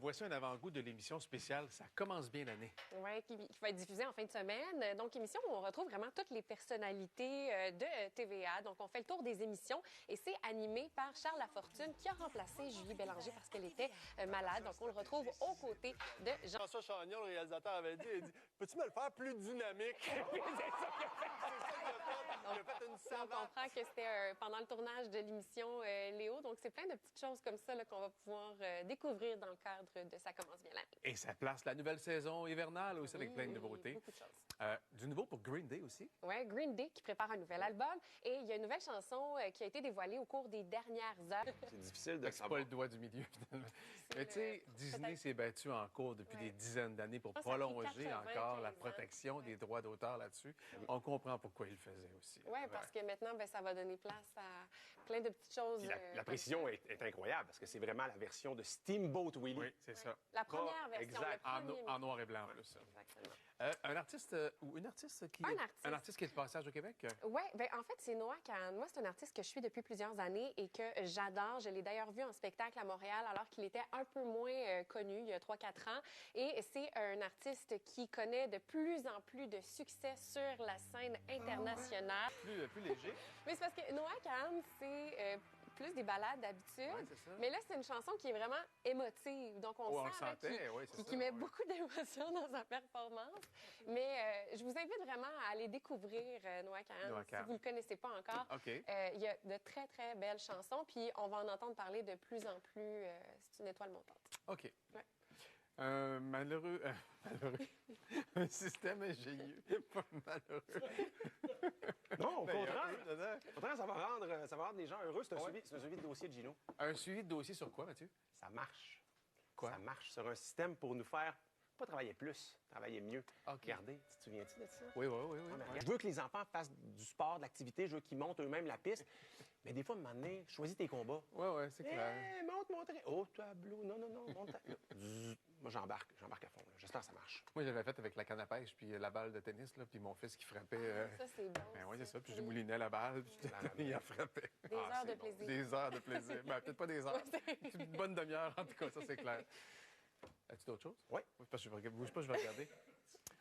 voici un avant-goût de l'émission spéciale Ça commence bien l'année. Oui, qui va être diffusée en fin de semaine. Donc, émission où on retrouve vraiment toutes les personnalités de TVA. Donc, on fait le tour des émissions et c'est animé par Charles Lafortune qui a remplacé Julie Bélanger parce qu'elle était malade. Donc, on le retrouve aux côtés de Jean. François Chagnon, le réalisateur, avait dit, il dit, peux-tu me le faire plus dynamique? C'est ça qu'il a fait. Il a fait une On savate. comprend que c'était pendant le tournage de l'émission Léo. Donc, c'est plein de petites choses comme ça qu'on va pouvoir découvrir dans le cadre de Ça commence bien l'année. Et ça place la nouvelle saison hivernale aussi avec plein de nouveautés. Beaucoup de choses. Du nouveau pour Green Day aussi. Oui, Green Day qui prépare un nouvel album. Et il y a une nouvelle chanson qui a été dévoilée au cours des dernières heures. C'est difficile de C'est pas savoir. le doigt du milieu, finalement. Mais tu sais, Disney peut-être- s'est battu en cours depuis des dizaines d'années pour Ça fait prolonger 95 encore la ans. protection des droits d'auteur là-dessus. On comprend pourquoi il le faisait aussi. Oui, parce que maintenant, ça va donner place à plein de petites choses. Puis la précision est incroyable parce que c'est vraiment la version de Steamboat Willie. Oui, c'est ça. La première version, exact. le premier En noir et blanc, en plus. Exactement. Un artiste ou une artiste qui... Un artiste. qui est de passage au Québec? Oui, en fait, c'est Noah Kahan. Moi, c'est un artiste que je suis depuis plusieurs années et que j'adore. Je l'ai d'ailleurs vu en spectacle à Montréal alors qu'il était un peu moins connu il y a 3-4 ans. Et c'est un artiste qui connaît de plus en plus de succès sur la scène internationale. Plus léger. Mais c'est parce que Noah Kahan, c'est plus des ballades d'habitude. Ouais, c'est ça. Mais là, c'est une chanson qui est vraiment émotive. Donc, on on le sent là, sentait, ouais, c'est ça, qu'il met ouais. beaucoup d'émotion dans sa performance. Mais je vous invite vraiment à aller découvrir Noah Kahan. Noah Si Kahan. vous ne le connaissez pas encore, OK. il y a de très, très belles chansons. Puis, on va en entendre parler de plus en plus. C'est une étoile montante. OK. Ouais. Malheureux. Un système ingénieux, pas malheureux. Non, au Ben, contraire. Au contraire, ça va rendre les gens heureux. C'est un suivi de dossier de Gino. Un suivi de dossier sur quoi, Mathieu? Ça marche. Quoi? Ça marche sur un système pour nous faire pas travailler plus, travailler mieux. OK. Regardez, tu te souviens-tu de ça? Oui. Je veux que les enfants fassent du sport, de l'activité, je veux qu'ils montent eux-mêmes la piste. Mais des fois, à un moment donné, choisis tes combats. Oui, c'est clair. Monte mon train. Oh, tableau. Non, monte ta... Zzz. Moi, j'embarque à fond. Là. J'espère que ça marche. Moi, j'avais fait avec la canne à pêche puis la balle de tennis, là, puis mon fils qui frappait. Ça, c'est bon. Ben oui, c'est ça. Puis je moulinais la balle, puis il en frappait. Des heures de plaisir. Des heures de plaisir. Ben, peut-être pas des heures. Une bonne demi-heure, en tout cas, ça, c'est clair. As-tu d'autres choses? Oui. Parce que bouge pas, je vais regarder.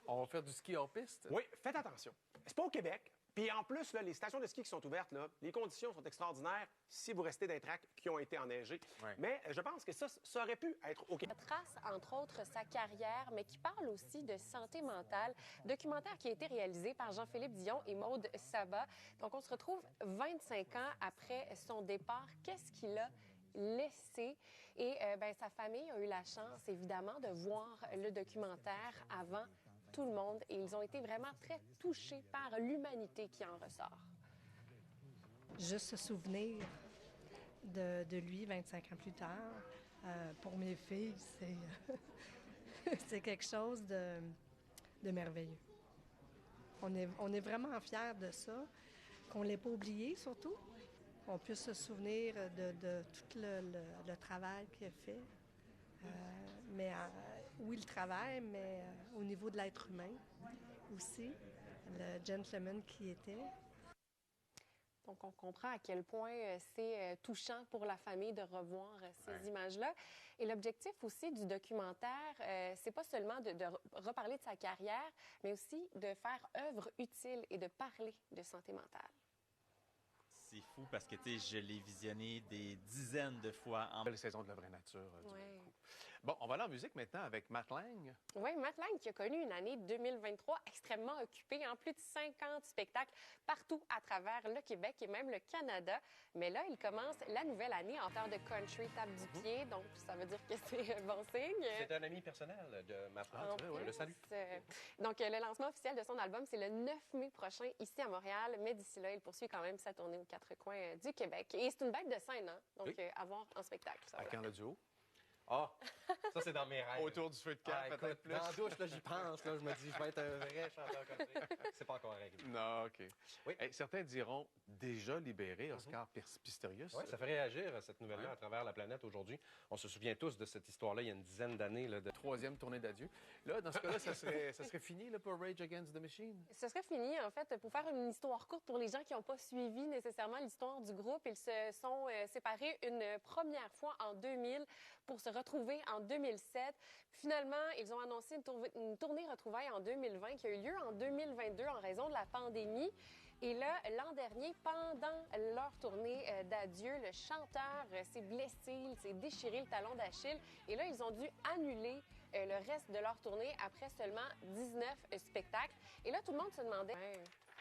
On va faire du ski hors piste? Oui, faites attention. C'est pas au Québec. Puis en plus, là, les stations de ski qui sont ouvertes, là, les conditions sont extraordinaires si vous restez dans les tracts qui ont été enneigés. Ouais. Mais je pense que ça aurait pu être au Québec. Trace, entre autres, sa carrière, mais qui parle aussi de santé mentale. Documentaire qui a été réalisé par Jean-Philippe Dion et Maude Sabat. Donc, on se retrouve 25 ans après son départ. Qu'est-ce qu'il a laissé? Et sa famille a eu la chance, évidemment, de voir le documentaire avant tout le monde. Et ils ont été vraiment très touchés par l'humanité qui en ressort. Juste se souvenir de lui 25 ans plus tard, pour mes filles, c'est quelque chose de merveilleux. On est vraiment fiers de ça, qu'on ne l'ait pas oublié surtout, qu'on puisse se souvenir de tout le travail qu'il a fait. Oui, le travail, mais au niveau de l'être humain aussi, le gentleman qui était. Donc, on comprend à quel point c'est touchant pour la famille de revoir ces images-là. Et l'objectif aussi du documentaire, c'est pas seulement de reparler de sa carrière, mais aussi de faire œuvre utile et de parler de santé mentale. C'est fou parce que, tu sais, je l'ai visionné des dizaines de fois en... Belle saison de la vraie nature. Du Ouais. coup. Bon, on va aller en musique maintenant avec Matt Lang. Oui, Matt Lang qui a connu une année 2023 extrêmement occupée, en plus de 50 spectacles partout à travers le Québec et même le Canada. Mais là, il commence la nouvelle année en terre de country, tape du pied, donc ça veut dire que c'est bon signe. C'est un ami personnel de Matt Lang. En Je le plus, salue. Donc, le lancement officiel de son album, c'est le 9 mai prochain ici à Montréal. Mais d'ici là, il poursuit quand même sa tournée aux quatre coins du Québec. Et c'est une bête de scène, hein? Donc, Oui. à voir en spectacle. Ça, À voilà. quand le duo? Ah, ça, c'est dans mes rêves. Autour du feu de camp, écoute, peut-être plus. dans la douche, là, j'y pense. Là, je me dis, je vais être un vrai chanteur country. C'est pas encore réglé. Non, OK. Oui. Hey, certains diront déjà libéré, Oscar Pistorius. Oui, ça fait réagir, cette nouvelle-là, à travers la planète aujourd'hui. On se souvient tous de cette histoire-là il y a une dizaine d'années. Là, de... Troisième tournée d'adieu. Là, dans ce cas-là, ça serait fini là, pour Rage Against the Machine? Ce serait fini, en fait, pour faire une histoire courte pour les gens qui n'ont pas suivi nécessairement l'histoire du groupe. Ils se sont séparés une première fois en 2000 pour se retrouver en 2020. 2007. Puis finalement, ils ont annoncé une tournée retrouvailles en 2020 qui a eu lieu en 2022 en raison de la pandémie. Et là, l'an dernier, pendant leur tournée d'adieu, le chanteur s'est blessé, il s'est déchiré le talon d'Achille. Et là, ils ont dû annuler le reste de leur tournée après seulement 19 spectacles. Et là, tout le monde se demandait...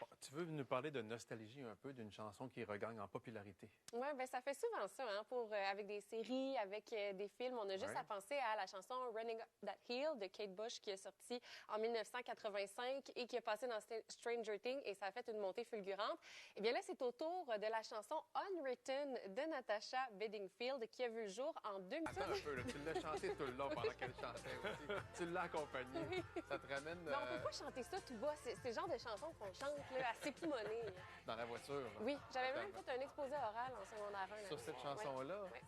Bon, tu veux nous parler de nostalgie un peu d'une chanson qui regagne en popularité? Oui, bien, ça fait souvent ça, hein, avec des séries, avec des films. On a juste à penser à la chanson Running Up That Hill de Kate Bush qui est sortie en 1985 et qui est passée dans Stranger Things et ça a fait une montée fulgurante. Eh bien là, c'est au tour de la chanson Unwritten de Natasha Bedingfield qui a vu le jour en 2000. Attends un peu, là, tu l'as chanté tout le long pendant qu'elle chantait aussi. Tu l'as accompagnée. Oui. Ça te ramène Mais on peut pas chanter ça tout bas. C'est le genre de chanson qu'on chante là, à s'époumoner. dans la voiture. Là. Oui, j'avais même fait un exposé oral en secondaire 1. Sur cette chanson-là? Oui.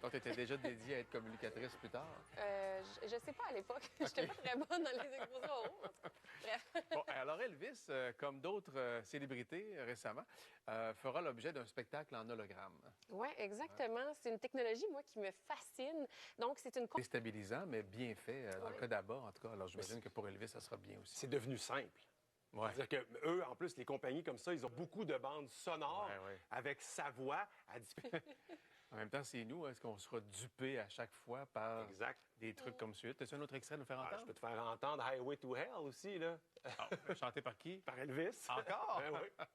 Donc, tu étais déjà dédiée à être communicatrice plus tard? Je sais pas à l'époque. J'étais pas très bonne dans les exposés oraux. Bref. Bon, alors Elvis, comme d'autres célébrités récemment, fera l'objet d'un spectacle en hologramme. Oui, exactement. C'est une technologie, moi, qui me fascine. Donc, c'est une... Déstabilisant, mais bien fait, dans le cas d'Abba, en tout cas. Alors, j'imagine que pour Elvis, ça sera bien aussi. C'est devenu simple. Ouais. C'est-à-dire que eux, en plus, les compagnies comme ça, ils ont beaucoup de bandes sonores Ouais. avec sa voix à En même temps, c'est nous, est-ce qu'on sera dupé à chaque fois par Exact. des trucs comme celui-là? As-tu un autre extrait à nous faire Ah, entendre? je peux te faire entendre Highway to Hell aussi, là, Chanté par qui? par Elvis. Encore? Ben oui.